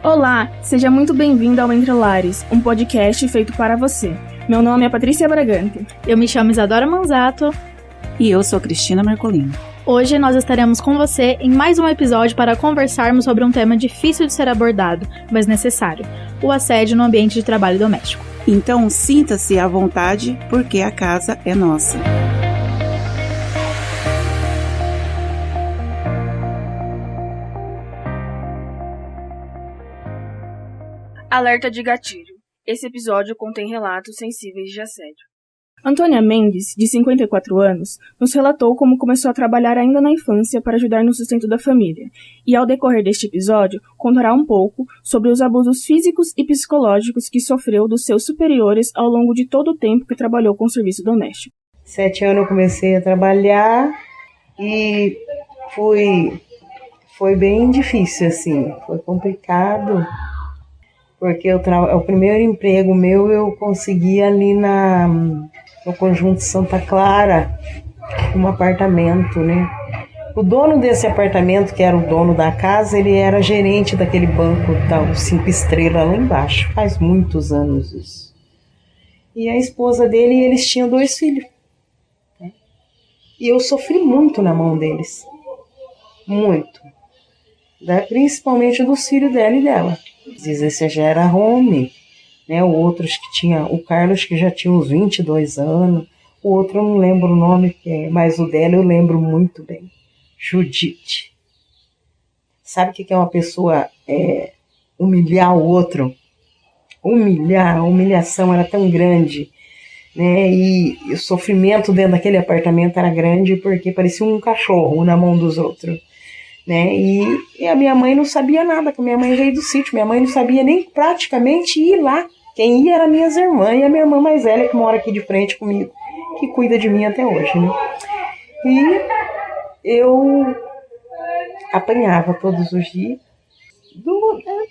Olá, seja muito bem-vindo ao Entre Lares, um podcast feito para você. Meu nome é Patrícia Bragante. Eu me chamo Isadora Manzato. E eu sou Cristina Mercolino. Hoje nós estaremos com você em mais um episódio para conversarmos sobre um tema difícil de ser abordado, mas necessário: o assédio no ambiente de trabalho doméstico. Então sinta-se à vontade, porque a casa é nossa. Alerta de gatilho. Esse episódio contém relatos sensíveis de assédio. Antônia Mendes, de 54 anos, nos relatou como começou a trabalhar ainda na infância para ajudar no sustento da família, e ao decorrer deste episódio, contará um pouco sobre os abusos físicos e psicológicos que sofreu dos seus superiores ao longo de todo o tempo que trabalhou com o serviço doméstico. 7 anos eu comecei a trabalhar e foi bem difícil, assim, foi complicado. Porque o primeiro emprego meu eu consegui ali no Conjunto Santa Clara, um apartamento, né? O dono desse apartamento, que era o dono da casa, ele era gerente daquele banco da 5 estrelas lá embaixo. Faz muitos anos isso. E a esposa dele, eles tinham 2 filhos. Né? E eu sofri muito na mão deles. Muito. Principalmente dos filhos dela e dela. Esse já era home, né? O outro que tinha, o Carlos que já tinha uns 22 anos, o outro eu não lembro o nome, mas o dela eu lembro muito bem, Judite. Sabe o que é uma pessoa humilhar o outro? A humilhação era tão grande, né? E o sofrimento dentro daquele apartamento era grande porque parecia um cachorro na mão dos outros. Né? E a minha mãe não sabia nada, porque minha mãe veio do sítio, minha mãe não sabia nem praticamente ir lá. Quem ia era minhas irmãs e a minha irmã mais velha que mora aqui de frente comigo, que cuida de mim até hoje, né? E eu apanhava todos os dias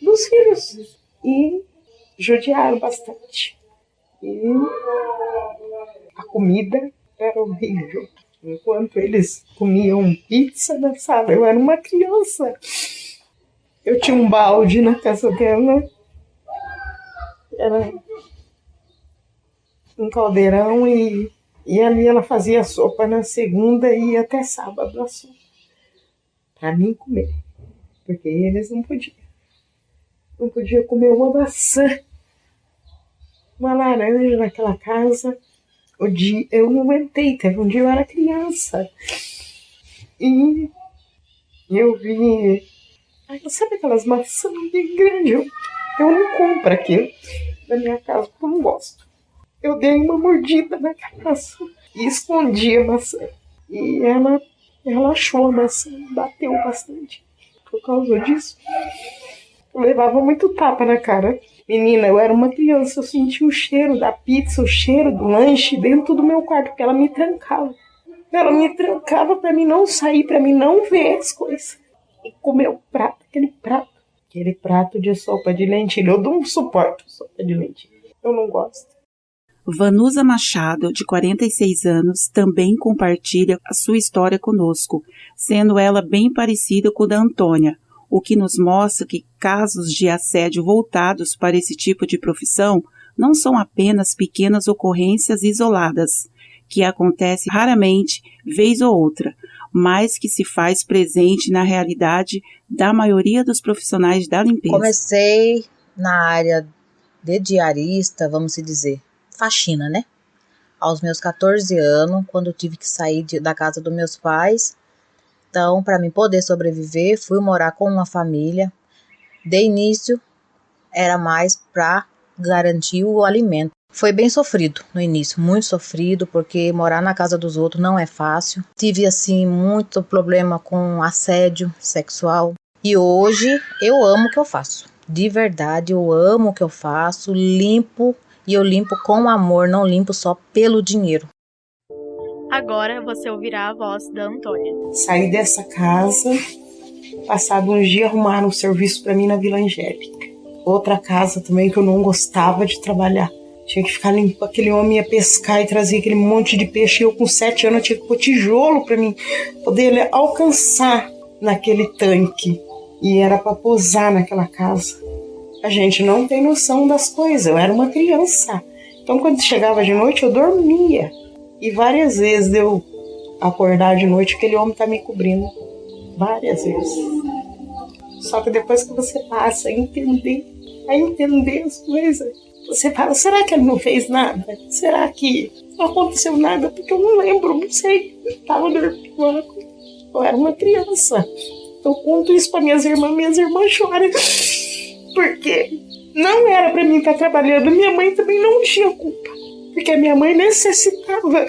dos filhos e judiaram bastante. E a comida era horrível. Enquanto eles comiam pizza na sala, eu era uma criança. Eu tinha um balde na casa dela. Era um caldeirão e ali ela fazia sopa na segunda e ia até sábado a sopa. Pra mim comer. Porque eles não podiam. Não podiam comer uma maçã, uma laranja naquela casa. Eu não aguentei, teve um dia eu era criança e eu vi, sabe aquelas maçãs bem grandes? Eu não compro aquilo na minha casa porque eu não gosto. Eu dei uma mordida naquela maçã e escondi a maçã. E ela achou a maçã, bateu bastante. Por causa disso, eu levava muito tapa na cara. Menina, eu era uma criança, eu sentia o cheiro da pizza, o cheiro do lanche dentro do meu quarto, porque ela me trancava. Ela me trancava pra mim não sair, pra mim não ver as coisas. E comer o prato, aquele prato de sopa de lentilha. Eu não suporto sopa de lentilha, eu não gosto. Vanusa Machado, de 46 anos, também compartilha a sua história conosco, sendo ela bem parecida com a da Antônia. O que nos mostra que casos de assédio voltados para esse tipo de profissão não são apenas pequenas ocorrências isoladas, que acontecem raramente, vez ou outra, mas que se faz presente na realidade da maioria dos profissionais da limpeza. Comecei na área de diarista, vamos dizer, faxina, né? Aos meus 14 anos, quando eu tive que sair da casa dos meus pais. Então, para mim poder sobreviver, fui morar com uma família. De início, era mais para garantir o alimento. Foi bem sofrido no início, muito sofrido, porque morar na casa dos outros não é fácil. Tive, assim, muito problema com assédio sexual. E hoje, eu amo o que eu faço. De verdade, eu amo o que eu faço, limpo, e eu limpo com amor, não limpo só pelo dinheiro. Agora você ouvirá a voz da Antônia. Saí dessa casa, passado uns dias arrumaram um serviço para mim na Vila Angélica. Outra casa também que eu não gostava de trabalhar. Tinha que ficar limpo, aquele homem ia pescar e trazia aquele monte de peixe. E eu com 7 anos eu tinha que pôr tijolo para mim poder alcançar naquele tanque. e era para posar naquela casa. A gente não tem noção das coisas, eu era uma criança. Então quando chegava de noite eu dormia. E várias vezes eu acordar de noite, aquele homem tá me cobrindo. Várias vezes. Só que depois que você passa a entender as coisas, você fala, será que ele não fez nada? Será que não aconteceu nada? Porque eu não lembro, não sei. Eu tava dormindo, eu era uma criança. Eu conto isso para minhas irmãs choram. Porque não era para mim estar trabalhando, minha mãe também não tinha culpa. Porque a minha mãe necessitava.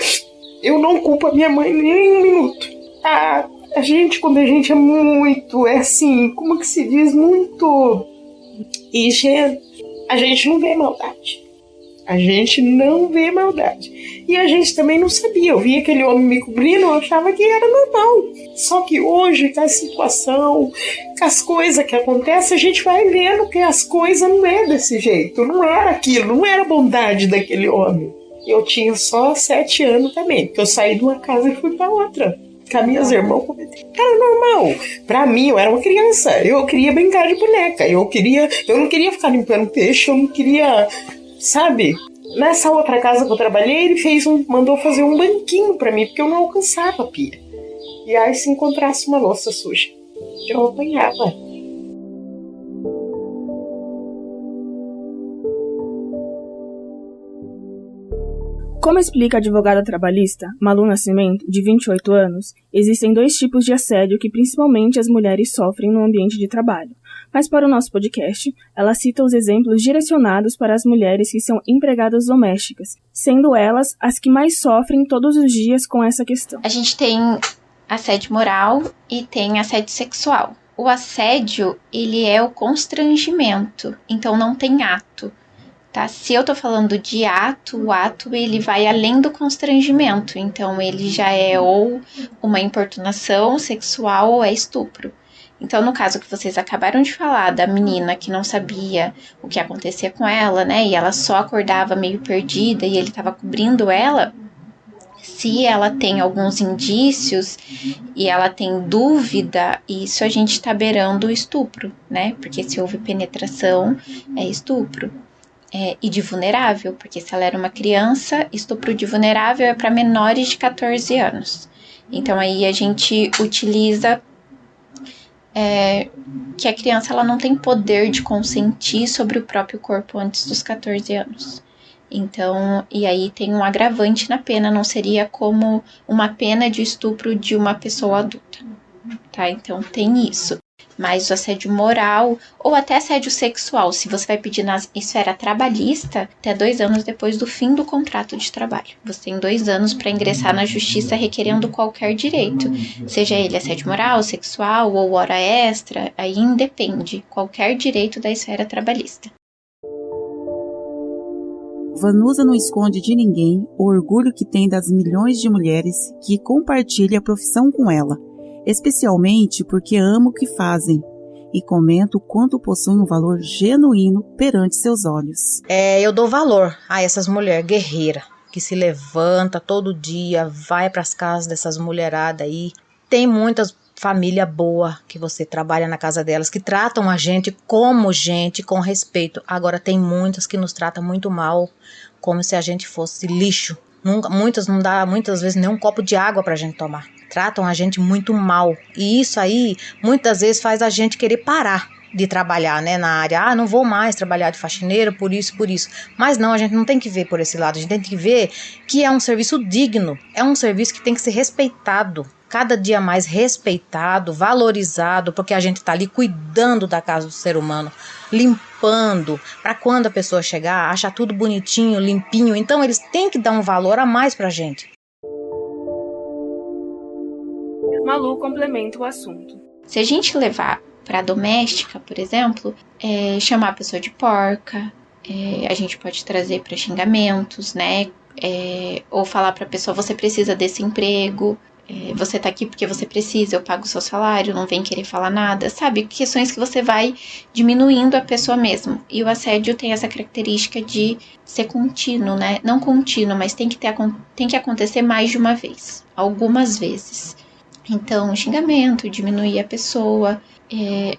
Eu não culpo a minha mãe nem um minuto. A gente, quando a gente é muito, assim, como que se diz, muito ingênuo, a gente não vê maldade. A gente não vê maldade. E a gente também não sabia. Eu via aquele homem me cobrindo, eu achava que era normal. Só que hoje, com a situação, com as coisas que acontecem, a gente vai vendo que as coisas não é desse jeito. Não era aquilo, não era a bondade daquele homem. Eu tinha só 7 anos também, porque eu saí de uma casa e fui para outra. Com as minhas irmãs, era normal. Pra mim, eu era uma criança. Eu queria brincar de boneca. Eu não queria ficar limpando peixe, eu não queria... Sabe? Nessa outra casa que eu trabalhei, ele mandou fazer um banquinho pra mim, porque eu não alcançava a pia. E aí, se encontrasse uma louça suja, eu apanhava. Como explica a advogada trabalhista Malu Nascimento, de 28 anos, existem 2 tipos de assédio que principalmente as mulheres sofrem no ambiente de trabalho. Mas para o nosso podcast, ela cita os exemplos direcionados para as mulheres que são empregadas domésticas, sendo elas as que mais sofrem todos os dias com essa questão. A gente tem assédio moral e tem assédio sexual. O assédio, ele é o constrangimento, então não tem ato. Tá? Se eu tô falando de ato, o ato ele vai além do constrangimento, então ele já é ou uma importunação sexual ou é estupro. Então, no caso que vocês acabaram de falar da menina que não sabia o que acontecia com ela, né, e ela só acordava meio perdida e ele estava cobrindo ela, se ela tem alguns indícios e ela tem dúvida, isso a gente tá beirando o estupro, né, porque se houve penetração, é estupro. E de vulnerável, porque se ela era uma criança, estupro de vulnerável é para menores de 14 anos. Então aí a gente utiliza que a criança ela não tem poder de consentir sobre o próprio corpo antes dos 14 anos. Então, e aí tem um agravante na pena, não seria como uma pena de estupro de uma pessoa adulta, tá? Então tem isso. Mas o assédio moral ou até assédio sexual, se você vai pedir na esfera trabalhista, até 2 anos depois do fim do contrato de trabalho. Você tem 2 anos para ingressar na justiça requerendo qualquer direito, seja ele assédio moral, sexual ou hora extra, aí independe, qualquer direito da esfera trabalhista. Vanusa não esconde de ninguém o orgulho que tem das milhões de mulheres que compartilham a profissão com ela, especialmente porque ama o que fazem e comenta o quanto possuem um valor genuíno perante seus olhos. Eu dou valor a essas mulheres guerreiras que se levanta todo dia, vai para as casas dessas mulheradas aí. Tem muitas famílias boas que você trabalha na casa delas, que tratam a gente como gente, com respeito. Agora tem muitas que nos tratam muito mal, como se a gente fosse lixo. Muitas não dá, muitas vezes, nem um copo de água pra gente tomar. Tratam a gente muito mal. E isso aí, muitas vezes, faz a gente querer parar de trabalhar, né, na área. Não vou mais trabalhar de faxineira, por isso. Mas não, a gente não tem que ver por esse lado. A gente tem que ver que é um serviço digno. É um serviço que tem que ser respeitado. Cada dia mais respeitado, valorizado, porque a gente está ali cuidando da casa do ser humano, limpando, para quando a pessoa chegar, achar tudo bonitinho, limpinho. Então eles têm que dar um valor a mais para a gente. Malu complementa o assunto. Se a gente levar para doméstica, por exemplo, chamar a pessoa de porca, a gente pode trazer para xingamentos, né? Ou falar para a pessoa, você precisa desse emprego, você tá aqui porque você precisa, eu pago o seu salário, não vem querer falar nada, sabe? Questões que você vai diminuindo a pessoa mesmo. E o assédio tem essa característica de ser contínuo, né? Não contínuo, mas tem que acontecer mais de uma vez, algumas vezes. Então, xingamento, diminuir a pessoa,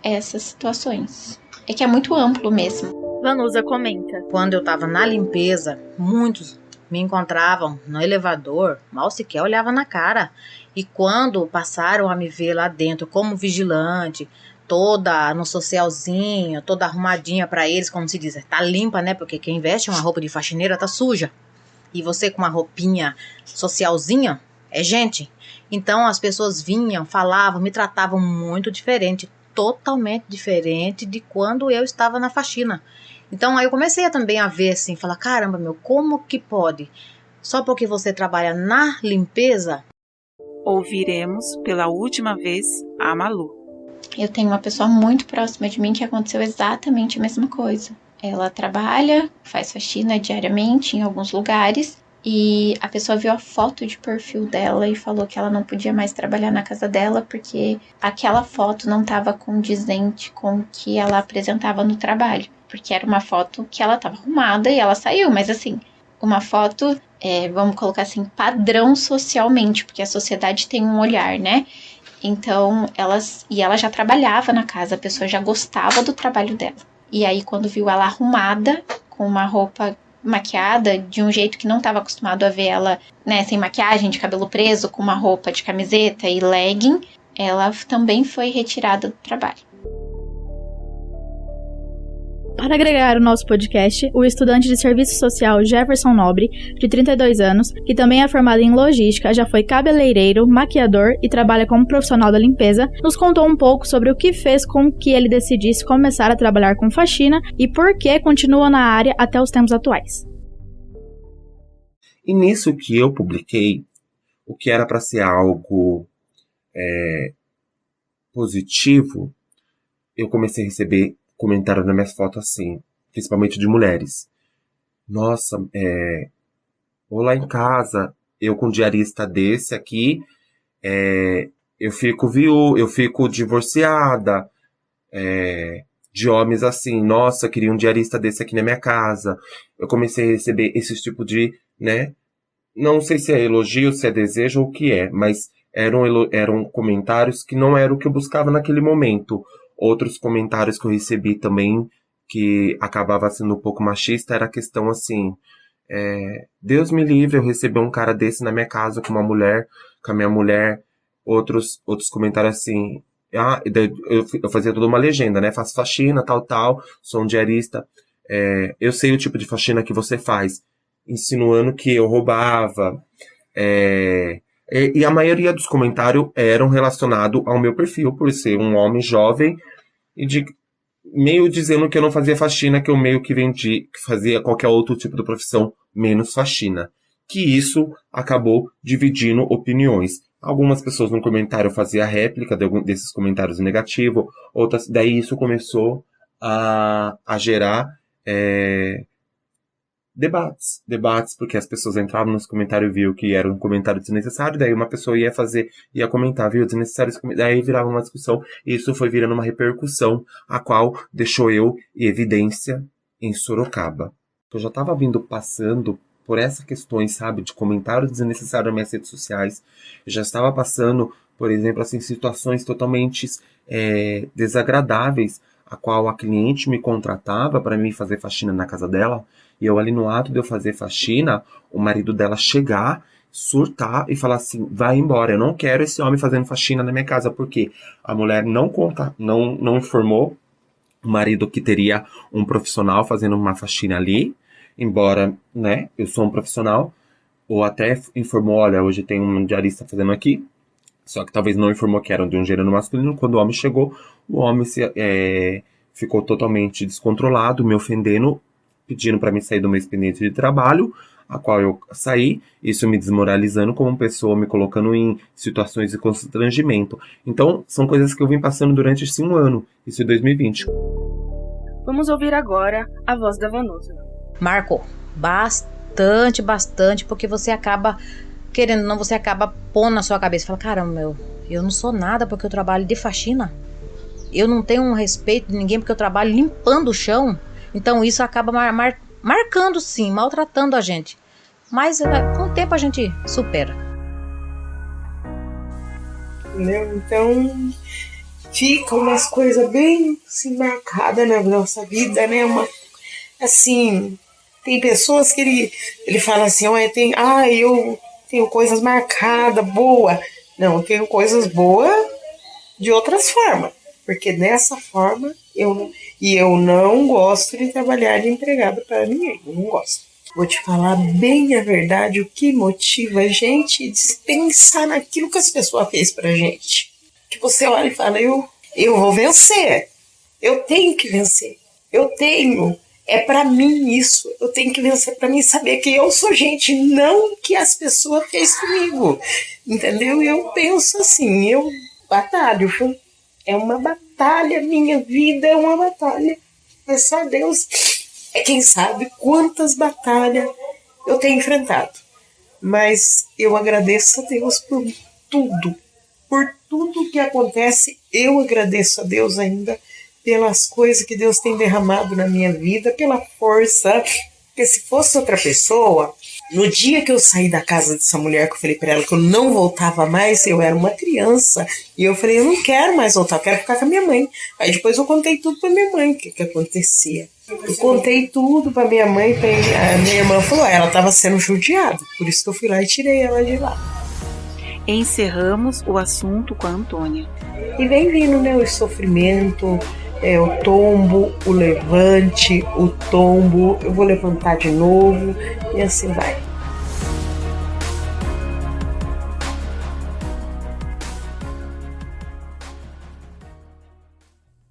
essas situações. É que é muito amplo mesmo. Vanusa comenta. Quando eu tava na limpeza, muitos me encontravam no elevador, mal sequer olhava na cara. E quando passaram a me ver lá dentro como vigilante, toda no socialzinho, toda arrumadinha pra eles, como se diz, tá limpa, né? Porque quem veste uma roupa de faxineira tá suja. E você com uma roupinha socialzinha, é gente. Então as pessoas vinham, falavam, me tratavam muito diferente, totalmente diferente de quando eu estava na faxina. Então aí eu comecei também a ver assim, falar, caramba, meu, como que pode? Só porque você trabalha na limpeza? Ouviremos pela última vez a Malu. Eu tenho uma pessoa muito próxima de mim que aconteceu exatamente a mesma coisa. Ela trabalha, faz faxina diariamente em alguns lugares e a pessoa viu a foto de perfil dela e falou que ela não podia mais trabalhar na casa dela porque aquela foto não estava condizente com o que ela apresentava no trabalho. Porque era uma foto que ela estava arrumada e ela saiu, mas assim, uma foto, vamos colocar assim, padrão socialmente, porque a sociedade tem um olhar, né? Então, ela já trabalhava na casa, a pessoa já gostava do trabalho dela. E aí, quando viu ela arrumada, com uma roupa maquiada, de um jeito que não estava acostumado a ver ela, né, sem maquiagem, de cabelo preso, com uma roupa de camiseta e legging, ela também foi retirada do trabalho. Para agregar o nosso podcast, o estudante de serviço social Jefferson Nobre, de 32 anos, que também é formado em logística, já foi cabeleireiro, maquiador e trabalha como profissional da limpeza, nos contou um pouco sobre o que fez com que ele decidisse começar a trabalhar com faxina e por que continua na área até os tempos atuais. E nisso que eu publiquei, o que era para ser algo positivo, eu comecei a receber comentário nas minhas fotos assim, principalmente de mulheres. Nossa, vou lá em casa, eu com um diarista desse aqui, eu fico divorciada. De homens assim, nossa, queria um diarista desse aqui na minha casa. Eu comecei a receber esse tipo de, né? Não sei se é elogio, se é desejo ou o que é, mas eram comentários que não era o que eu buscava naquele momento. Outros comentários que eu recebi também, que acabava sendo um pouco machista, era a questão assim, Deus me livre, eu receber um cara desse na minha casa com a minha mulher. Outros comentários assim, eu fazia toda uma legenda, né? Faço faxina, tal, sou um diarista, eu sei o tipo de faxina que você faz, insinuando que eu roubava, e a maioria dos comentários eram relacionados ao meu perfil, por ser um homem jovem, e meio dizendo que eu não fazia faxina, que eu meio que vendi, que fazia qualquer outro tipo de profissão, menos faxina. Que isso acabou dividindo opiniões. Algumas pessoas no comentário faziam réplica desses comentários negativos, outras, daí isso começou a gerar debates, porque as pessoas entravam nos comentários e viam que era um comentário desnecessário, daí uma pessoa ia comentar, viu, desnecessário, daí virava uma discussão, e isso foi virando uma repercussão, a qual deixou eu em evidência em Sorocaba. Eu já estava passando por essas questões, sabe, de comentários desnecessários nas minhas redes sociais, eu já estava passando, por exemplo, assim, situações totalmente desagradáveis, a qual a cliente me contratava para mim fazer faxina na casa dela, e eu ali no ato de eu fazer faxina, o marido dela chegar, surtar e falar assim, vai embora, eu não quero esse homem fazendo faxina na minha casa, porque a mulher não informou o marido que teria um profissional fazendo uma faxina ali, embora, né, eu sou um profissional, ou até informou, olha, hoje tem um diarista fazendo aqui, só que talvez não informou que era de um gênero masculino. Quando o homem chegou, o homem ficou totalmente descontrolado, me ofendendo, pedindo para mim sair do meu expediente de trabalho, a qual eu saí, isso me desmoralizando como pessoa, me colocando em situações de constrangimento. Então, são coisas que eu vim passando durante esse ano, isso em 2020. Vamos ouvir agora a voz da Vanusa. Marco, bastante, porque você acaba, querendo ou não, você acaba pondo na sua cabeça, fala, caramba, eu não sou nada porque eu trabalho de faxina, eu não tenho um respeito de ninguém porque eu trabalho limpando o chão, então isso acaba marcando sim, maltratando a gente, mas com o tempo a gente supera. Entendeu? Então, fica umas coisas bem assim, marcadas na nossa vida, né? Assim, tem pessoas que ele fala assim, eu tenho coisas marcadas, boa. Não, eu tenho coisas boas de outras formas, porque dessa forma eu não gosto de trabalhar de empregada para ninguém, eu não gosto. Vou te falar bem a verdade, o que motiva a gente é pensar naquilo que as pessoas fez pra gente. Que você olha e fala, eu vou vencer, eu tenho que vencer, é pra mim isso, eu tenho que vencer pra mim saber que eu sou gente, não que as pessoas fez comigo, entendeu? Eu penso assim, eu batalho, é uma batalha, minha vida é uma batalha, mas só Deus é quem sabe quantas batalhas eu tenho enfrentado, mas eu agradeço a Deus por tudo que acontece, eu agradeço a Deus ainda pelas coisas que Deus tem derramado na minha vida, pela força, porque se fosse outra pessoa, no dia que eu saí da casa dessa mulher, que eu falei pra ela que eu não voltava mais, eu era uma criança, e eu falei, eu não quero mais voltar, eu quero ficar com a minha mãe. Aí depois eu contei tudo pra minha mãe, o que acontecia. Eu contei tudo pra minha mãe, a minha irmã falou, ela tava sendo judiada, por isso que eu fui lá e tirei ela de lá. Encerramos o assunto com a Antônia. E vem vindo, né, o sofrimento, o tombo, o levante, o tombo, eu vou levantar de novo, e assim vai.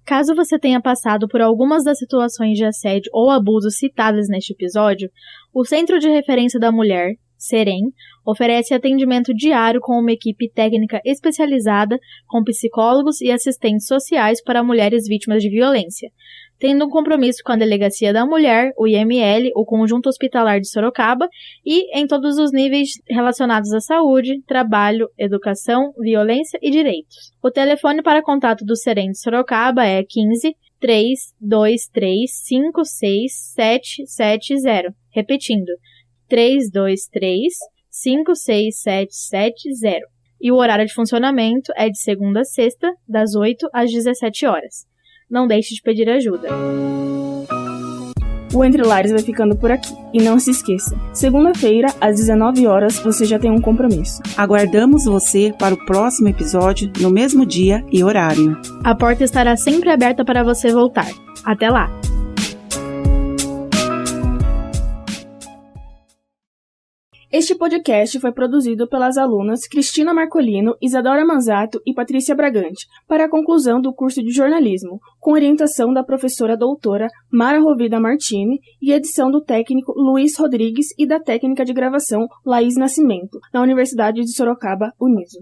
Caso você tenha passado por algumas das situações de assédio ou abuso citadas neste episódio, o Centro de Referência da Mulher, CEREM, oferece atendimento diário com uma equipe técnica especializada com psicólogos e assistentes sociais para mulheres vítimas de violência, tendo um compromisso com a Delegacia da Mulher, o IML, o Conjunto Hospitalar de Sorocaba e em todos os níveis relacionados à saúde, trabalho, educação, violência e direitos. O telefone para contato do CEREM de Sorocaba é 15 323 56770, repetindo, 323-56770. E o horário de funcionamento é de segunda a sexta, das 8 às 17 horas. Não deixe de pedir ajuda. O Entre Lares vai ficando por aqui. E não se esqueça, segunda-feira, às 19 horas, você já tem um compromisso. Aguardamos você para o próximo episódio, no mesmo dia e horário. A porta estará sempre aberta para você voltar. Até lá! Este podcast foi produzido pelas alunas Cristina Marcolino, Isadora Manzato e Patrícia Bragante, para a conclusão do curso de jornalismo, com orientação da professora doutora Mara Rovida Martini e edição do técnico Luiz Rodrigues e da técnica de gravação Laís Nascimento, na Universidade de Sorocaba, Uniso.